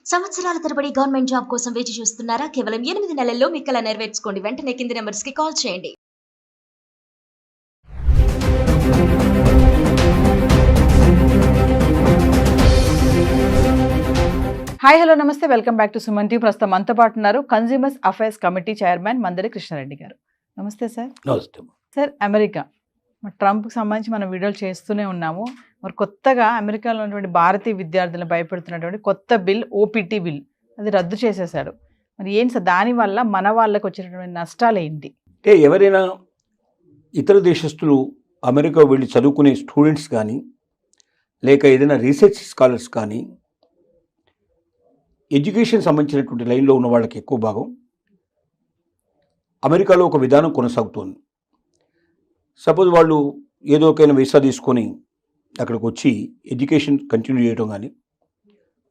సంవత్సరాల తరబడి government job కోసం వేచి చూస్తున్నారా? కేవలం 8 నెలల్లో మీ కల నెరవేర్చుకోండి. వెంటనే కింది నెంబర్స్ కి కాల్ చేయండి. హాయ్ హలో నమస్తే, welcome back to Suman TV. ప్రస్తుతం మనతో పాటు ఉన్నారు consumers affairs committee chairman Mandari Krishna Reddy గారు. నమస్తే సార్. నమస్తే. సార్, అమెరికా ట్రంప్కి సంబంధించి మనం వీడియోలు చేస్తూనే ఉన్నాము. మరి కొత్తగా అమెరికాలో ఉన్నటువంటి భారతీయ విద్యార్థులను భయపెడుతున్నటువంటి కొత్త బిల్, ఓపీటీ బిల్, అది రద్దు చేసేశాడు. మరి ఏంటి సార్, దానివల్ల మన వాళ్ళకి వచ్చినటువంటి నష్టాలు ఏంటి? అంటే ఎవరైనా ఇతర దేశస్తులు అమెరికా వెళ్ళి చదువుకునే స్టూడెంట్స్ కానీ, లేక ఏదైనా రీసెర్చ్ స్కాలర్స్ కానీ, ఎడ్యుకేషన్ సంబంధించినటువంటి లైన్లో ఉన్న వాళ్ళకి ఎక్కువ భాగం అమెరికాలో ఒక విధానం కొనసాగుతోంది. సపోజ్ వాళ్ళు ఏదో ఒకైనా వీసా తీసుకొని అక్కడికి వచ్చి ఎడ్యుకేషన్ కంటిన్యూ చేయడం కానీ,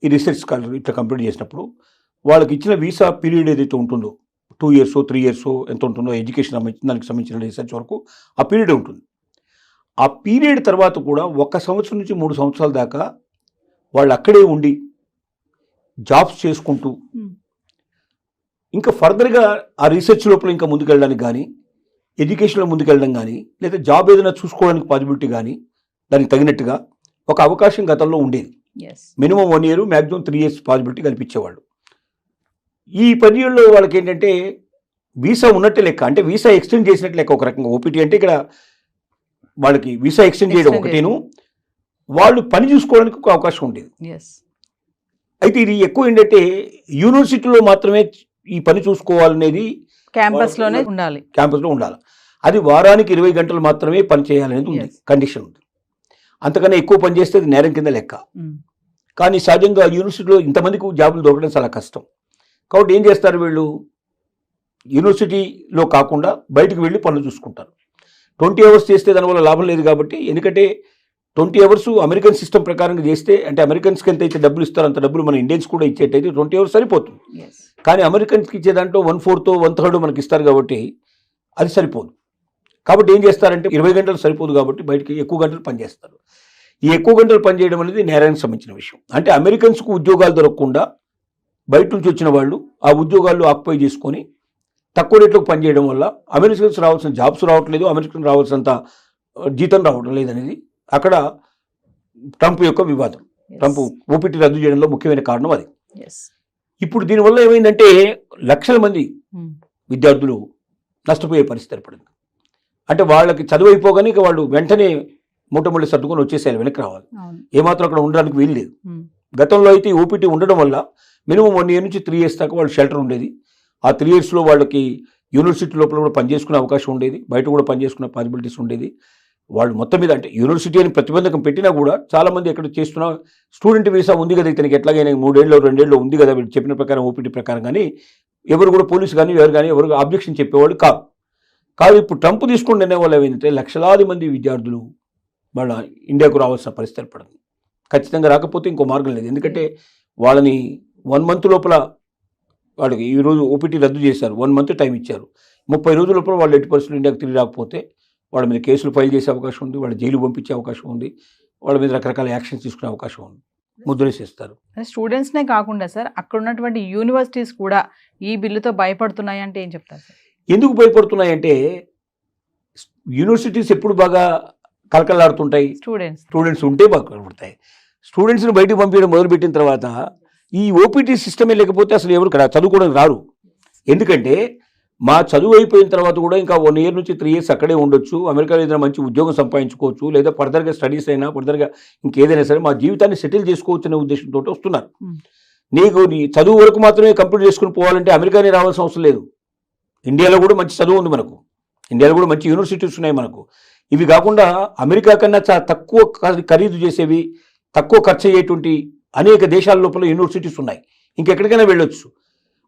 ఈ రీసెర్చ్ స్కాలర్ ఇట్లా కంప్లీట్ చేసినప్పుడు వాళ్ళకి ఇచ్చిన వీసా పీరియడ్ ఏదైతే ఉంటుందో 2 years 3 years ఎంత ఉంటుందో ఎడ్యుకేషన్ దానికి సంబంధించిన రీసెర్చ్ వరకు ఆ పీరియడ్ ఉంటుంది. ఆ పీరియడ్ తర్వాత కూడా 1 సంవత్సరం నుంచి 3 సంవత్సరాల దాకా వాళ్ళు అక్కడే ఉండి జాబ్స్ చేసుకుంటూ ఇంకా ఫర్దర్గా ఆ రీసెర్చ్ లోపల ఇంకా ముందుకెళ్ళడానికి కానీ, ఎడ్యుకేషన్లో ముందుకెళ్ళడం కానీ, లేదా జాబ్ ఏదైనా చూసుకోవడానికి పాసిబిలిటీ కానీ దానికి తగినట్టుగా ఒక అవకాశం గతంలో ఉండేది. Minimum 1 year, maximum 3 years possibility కల్పించేవాళ్ళు. ఈ పర్యాయంలో వాళ్ళకి ఏంటంటే వీసా ఉన్నట్టే లెక్క, అంటే వీసా ఎక్స్టెండ్ చేసినట్టు లెక్క. ఒక రకంగా ఓపీటీ అంటే ఇక్కడ వాళ్ళకి వీసా ఎక్స్టెండ్ చేయడం ఒకటేను, వాళ్ళు పని చూసుకోవడానికి ఒక అవకాశం ఉండేది. అయితే ఇది ఎక్కువ ఏంటంటే యూనివర్సిటీలో మాత్రమే ఈ పని చూసుకోవాలనేది, క్యాంపస్లోనే ఉండాలి, క్యాంపస్లో ఉండాలి. అది వారానికి 20 గంటలు మాత్రమే పని చేయాలనేది ఉంది, కండిషన్ ఉంది. అంతకన్నా ఎక్కువ పని చేస్తే అది నేరం కింద లెక్క. కానీ సహజంగా యూనివర్సిటీలో ఇంతమందికి జాబులు దొరకడం చాలా కష్టం. కాబట్టి ఏం చేస్తారు వీళ్ళు, యూనివర్సిటీలో కాకుండా బయటకు వెళ్ళి పనులు చూసుకుంటారు. 20 hours చేస్తే దానివల్ల లాభం లేదు కాబట్టి, ఎందుకంటే 20 hours అమెరికన్ సిస్టమ్ ప్రకారంగా చేస్తే, అంటే అమెరికన్స్కి ఎంత అయితే డబ్బులు ఇస్తారో అంత డబ్బులు మన ఇండియన్స్ కూడా ఇచ్చేటైతే 20 hours సరిపోతుంది. కానీ అమెరికన్స్కి ఇచ్చే దాంట్లో 1/4 1/3 మనకి ఇస్తారు కాబట్టి అది సరిపోదు. కాబట్టి ఏం చేస్తారంటే 20 గంటలు సరిపోదు కాబట్టి బయటకి ఎక్కువ గంటలు పనిచేస్తారు. ఈ ఎక్కువ గంటలు పనిచేయడం అనేది నేరానికి సంబంధించిన విషయం. అంటే అమెరికన్స్కు ఉద్యోగాలు దొరకకుండా బయట నుంచి వచ్చిన వాళ్ళు ఆ ఉద్యోగాలు ఆక్యుపై చేసుకొని తక్కువ రేట్లకు పనిచేయడం వల్ల అమెరికన్స్ రావాల్సిన జాబ్స్ రావట్లేదు, అమెరికన్ రావాల్సినంత జీతం రావడం లేదనేది అక్కడ ట్రంప్ యొక్క వివాదం. ట్రంప్ ఓపీటీ రద్దు చేయడంలో ముఖ్యమైన కారణం అది. ఇప్పుడు దీనివల్ల ఏమైందంటే లక్షల మంది విద్యార్థులు నష్టపోయే పరిస్థితి ఏర్పడింది. అంటే వాళ్ళకి చదువు అయిపోగానే ఇక వాళ్ళు వెంటనే మూటముళ్ళు సర్దుకొని వచ్చేసేయాలి, వెనక్కి రావాలి. ఏమాత్రం అక్కడ ఉండడానికి వీలు లేదు. గతంలో అయితే ఓపీటీ ఉండడం వల్ల మినిమం 1 year నుంచి 3 years దాకా వాళ్ళు షెల్టర్ ఉండేది. ఆ 3 yearsలో వాళ్ళకి యూనివర్సిటీ లోపల కూడా పనిచేసుకునే అవకాశం ఉండేది, బయట కూడా పనిచేసుకునే పాసిబిలిటీస్ ఉండేది. వాళ్ళు మొత్తం మీద అంటే యూనివర్సిటీ అని ప్రతిబంధకం పెట్టినా కూడా చాలామంది ఎక్కడ చేస్తున్నా స్టూడెంట్ వీసా ఉంది కదా ఇతనికి, ఎట్లాగైనా 3 ఏళ్ళు 2 ఏళ్ళు ఉంది కదా వీళ్ళు చెప్పిన ప్రకారం ఓపీటీ ప్రకారం, కానీ ఎవరు కూడా పోలీసు కానీ ఎవరు ఆబ్జెక్షన్ చెప్పేవాళ్ళు కాదు. ఇప్పుడు ట్రంప్ తీసుకుని నిర్ణయం వల్ల ఏమైందంటే లక్షలాది మంది విద్యార్థులు వాళ్ళ ఇండియాకు రావాల్సిన పరిస్థితి ఏర్పడింది. ఖచ్చితంగా రాకపోతే ఇంకో మార్గం లేదు. ఎందుకంటే వాళ్ళని 1 month లోపల వాళ్ళకి ఈరోజు ఓపీటీ రద్దు చేశారు, 1 month టైం ఇచ్చారు. 30 రోజుల లోపల వాళ్ళు ఎట్టి పరిస్థితులు ఇండియాకు తిరిగి రాకపోతే వాళ్ళ మీద కేసులు ఫైల్ చేసే అవకాశం ఉంది, వాళ్ళ జైలు పంపించే అవకాశం ఉంది, వాళ్ళ మీద రకరకాల యాక్షన్స్ తీసుకునే అవకాశం ఉంది, ముద్రేసేస్తారు. స్టూడెంట్స్నే కాకుండా సార్, అక్కడ ఉన్నటువంటి యూనివర్సిటీస్ కూడా ఈ బిల్లుతో భయపడుతున్నాయి అంటే ఏం చెప్తారు సార్? ఎందుకు భయపడుతున్నాయంటే యూనివర్సిటీస్ ఎప్పుడు బాగా కలకలాడుతుంటాయి, స్టూడెంట్స్ ఉంటే బాగా కలపడతాయి. స్టూడెంట్స్ని బయటకు పంపించడం మొదలుపెట్టిన తర్వాత ఈ ఓపీటీ సిస్టమే లేకపోతే అసలు ఎవరు చదువుకోవడానికి రారు. ఎందుకంటే మా చదువు అయిపోయిన తర్వాత కూడా ఇంకా 1 year నుంచి 3 years అక్కడే ఉండొచ్చు, అమెరికాలో ఏదైనా మంచి ఉద్యోగం సంపాదించుకోవచ్చు, లేదా ఫర్దర్గా స్టడీస్ అయినా ఫర్దర్గా ఇంకేదైనా సరే మా జీవితాన్ని సెటిల్ చేసుకోవచ్చు అనే ఉద్దేశంతో వస్తున్నారు. నీకు నీ చదువు వరకు మాత్రమే కంప్లీట్ చేసుకుని పోవాలంటే అమెరికానే రావాల్సిన అవసరం లేదు. ఇండియాలో కూడా మంచి చదువు ఉంది మనకు, ఇండియాలో కూడా మంచి యూనివర్సిటీస్ ఉన్నాయి మనకు. ఇవి కాకుండా అమెరికా కన్నా చాలా తక్కువ ఖరీదు చేసేవి, తక్కువ ఖర్చు అయ్యేటువంటి అనేక దేశాల లోపల యూనివర్సిటీస్ ఉన్నాయి, ఇంకెక్కడికైనా వెళ్ళొచ్చు.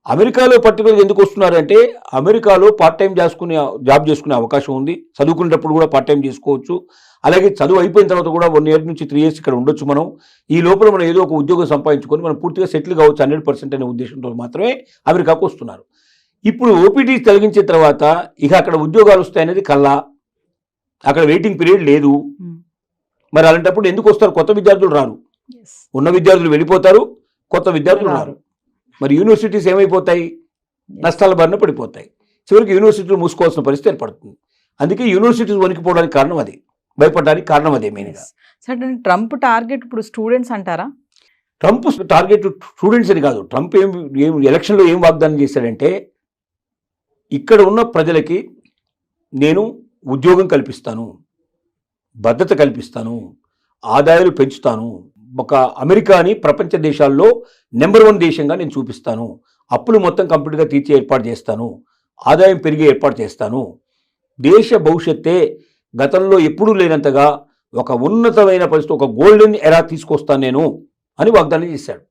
అమెరికాలో పర్టికులర్గా ఎందుకు వస్తున్నారంటే అమెరికాలో పార్ట్ టైం జాబ్ చేసుకునే అవకాశం ఉంది, చదువుకునేటప్పుడు కూడా పార్ట్ టైం చేసుకోవచ్చు. అలాగే చదువు అయిపోయిన తర్వాత కూడా 1 year నుంచి 3 years ఇక్కడ ఉండొచ్చు. మనం ఈ లోపల మనం ఏదో ఒక ఉద్యోగం సంపాదించుకొని మనం పూర్తిగా సెటిల్ కావచ్చు 100% అనే ఉద్దేశంతో మాత్రమే అమెరికాకు వస్తున్నారు. ఇప్పుడు ఓపీటీ తొలగించిన తర్వాత ఇక అక్కడ ఉద్యోగాలు వస్తాయనేది కల్లా, అక్కడ వెయిటింగ్ పీరియడ్ లేదు. మరి అలాంటప్పుడు ఎందుకు వస్తారు? కొత్త విద్యార్థులు రారు, ఉన్న విద్యార్థులు వెళ్ళిపోతారు. కొత్త విద్యార్థులు రారు. మరి యూనివర్సిటీస్ ఏమైపోతాయి? నష్టాల బారిన పడిపోతాయి. చివరికి యూనివర్సిటీలు మూసుకోవాల్సిన పరిస్థితి ఏర్పడుతుంది. అందుకే యూనివర్సిటీస్ వణికిపోవడానికి కారణం అది, భయపడడానికి కారణం అదే మెయిన్గా. సరే, ట్రంప్ టార్గెట్ ఇప్పుడు స్టూడెంట్స్ అంటారా? ట్రంప్ టార్గెట్ స్టూడెంట్స్ అని కాదు. ట్రంప్ ఏం ఎలక్షన్లో ఏం వాగ్దానం చేశాడంటే, ఇక్కడ ఉన్న ప్రజలకి నేను ఉద్యోగం కల్పిస్తాను, భద్రత కల్పిస్తాను, ఆదాయాలు పెంచుతాను, ఒక అమెరికాని ప్రపంచ దేశాల్లో నెంబర్ 1 దేశంగా నేను చూపిస్తాను, అప్పులు మొత్తం కంప్లీట్గా తీర్చే ఏర్పాటు చేస్తాను, ఆదాయం పెరిగే ఏర్పాటు చేస్తాను, దేశ భవిష్యత్తే గతంలో ఎప్పుడూ లేనంతగా ఒక ఉన్నతమైన పరిస్థితి, ఒక గోల్డెన్ ఎరా తీసుకొస్తాను నేను అని వాగ్దానం చేశాడు.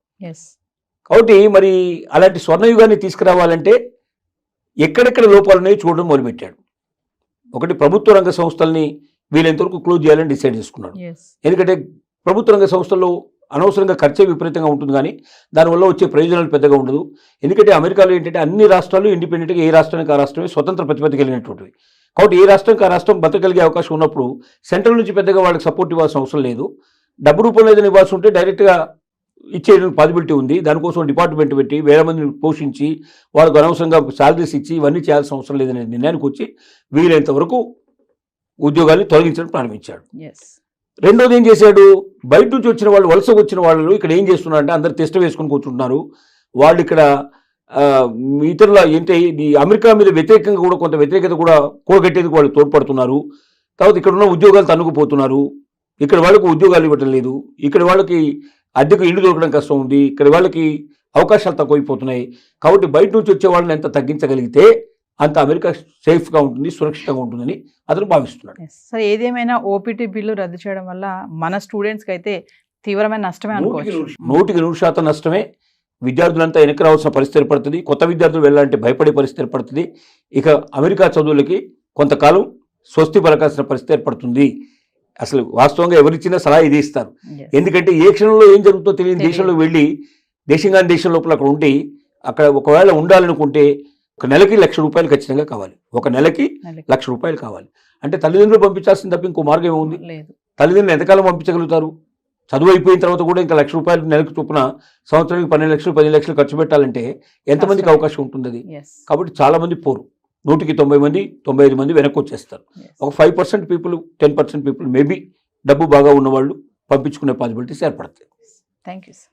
కాబట్టి మరి అలాంటి స్వర్ణయుగాన్ని తీసుకురావాలంటే ఎక్కడెక్కడ లోపాలు ఉన్నాయో చూడడం మొదలుపెట్టాడు. ఒకటి, ప్రభుత్వ రంగ సంస్థల్ని వీలైనంతవరకు క్లోజ్ చేయాలని డిసైడ్ చేసుకున్నాడు. ఎందుకంటే ప్రభుత్వ రంగ సంస్థల్లో అనవసరంగా ఖర్చే విపరీతంగా ఉంటుంది, కానీ దానివల్ల వచ్చే ప్రయోజనాలు పెద్దగా ఉండదు. ఎందుకంటే అమెరికాలో ఏంటంటే అన్ని రాష్ట్రాలు ఇండిపెండెంట్గా ఏ రాష్ట్రానికి ఆ రాష్ట్రమే స్వతంత్ర ప్రతిపత్తి కలిగినటువంటివి. కాబట్టి ఏ రాష్ట్రానికి ఆ రాష్ట్రం బతకగలిగే అవకాశం ఉన్నప్పుడు సెంట్రల్ నుంచి పెద్దగా వాళ్ళకి సపోర్ట్ ఇవ్వాల్సిన అవసరం లేదు. డబ్బు రూపంలో ఏదైనా ఇవ్వాల్సి ఉంటే డైరెక్ట్గా ఇచ్చేయడానికి పాసిబిలిటీ ఉంది. దానికోసం డిపార్ట్మెంట్ పెట్టి వేల మందిని పోషించి వాళ్ళకు అనవసరంగా శాలరీస్ ఇచ్చి ఇవన్నీ చేయాల్సిన అవసరం లేదనే నిర్ణయానికి వచ్చి వీలైనంత వరకు ఉద్యోగాన్ని తొలగించడం ప్రారంభించాడు. రెండోది ఏం చేశాడు, బయట నుంచి వచ్చిన వాళ్ళు, వలస వచ్చిన వాళ్ళు ఇక్కడ ఏం చేస్తున్నారంటే అందరు టెస్ట్ వేసుకొని కూర్చుంటున్నారు. వాళ్ళు ఇక్కడ ఇతరుల ఏంటి ఈ అమెరికా మీద వ్యతిరేకంగా కూడా కొంత వ్యతిరేకత కూడా కూడగట్టేందుకు వాళ్ళు తోడ్పడుతున్నారు. తర్వాత ఇక్కడ ఉన్న ఉద్యోగాలు తన్నుకుపోతున్నారు. ఇక్కడ వాళ్ళకు ఉద్యోగాలు ఇవ్వటం లేదు. ఇక్కడ వాళ్ళకి అద్దెకు ఇల్లు దొరకడం కష్టం ఉంది. ఇక్కడ వాళ్ళకి అవకాశాలు తక్కువైపోతున్నాయి. కాబట్టి బయట నుంచి వచ్చే వాళ్ళని ఎంత తగ్గించగలిగితే అంత అమెరికా సేఫ్గా ఉంటుంది, సురక్షితంగా ఉంటుందని అతను భావిస్తున్నాడు. సరే, ఏదేమైనా ఓపీటీ బిల్లు రద్దు చేయడం వల్ల మన స్టూడెంట్స్కి అయితే తీవ్రమైన నష్టమే అనుకోవచ్చు. 100% నష్టమే. విద్యార్థులంతా వెనక్కి రావాల్సిన పరిస్థితి ఏర్పడుతుంది. కొత్త విద్యార్థులు వెళ్ళాలంటే భయపడే పరిస్థితి ఏర్పడుతుంది. ఇక అమెరికా చదువులకి కొంతకాలం స్వస్తి పలకాల్సిన పరిస్థితి ఏర్పడుతుంది. అసలు వాస్తవంగా ఎవరిచ్చినా సలహా ఇది ఇస్తారు. ఎందుకంటే ఏ క్షణంలో ఏం జరుగుతుందో తెలియని దేశంలో వెళ్ళి దేశంగాని దేశం లోపల అక్కడ ఉండి అక్కడ ఒకవేళ ఉండాలనుకుంటే ఒక నెలకి ₹1,00,000 ఖచ్చితంగా కావాలి. ఒక నెలకి ₹1,00,000 కావాలి. అంటే తల్లిదండ్రులు పంపించాల్సిన తప్ప ఇంకో మార్గం ఏముంది? తల్లిదండ్రులు ఎంతకాలం పంపించగలుగుతారు? చదువు అయిపోయిన తర్వాత కూడా ఇంకా ₹1,00,000 నెలకు చొప్పున సంవత్సరానికి 12 లక్షలు 15 లక్షలు ఖర్చు పెట్టాలంటే ఎంతమందికి అవకాశం ఉంటుంది అది? కాబట్టి చాలా మంది పోరు. 100కి 90 మంది 95 మంది వెనక్కి వచ్చేస్తారు. ఒక 5% పీపుల్ 10% పీపుల్ మేబీ డబ్బు బాగా ఉన్నవాళ్ళు పంపించుకునే పాసిబిలిటీస్ ఏర్పడతాయి. Thank you sir.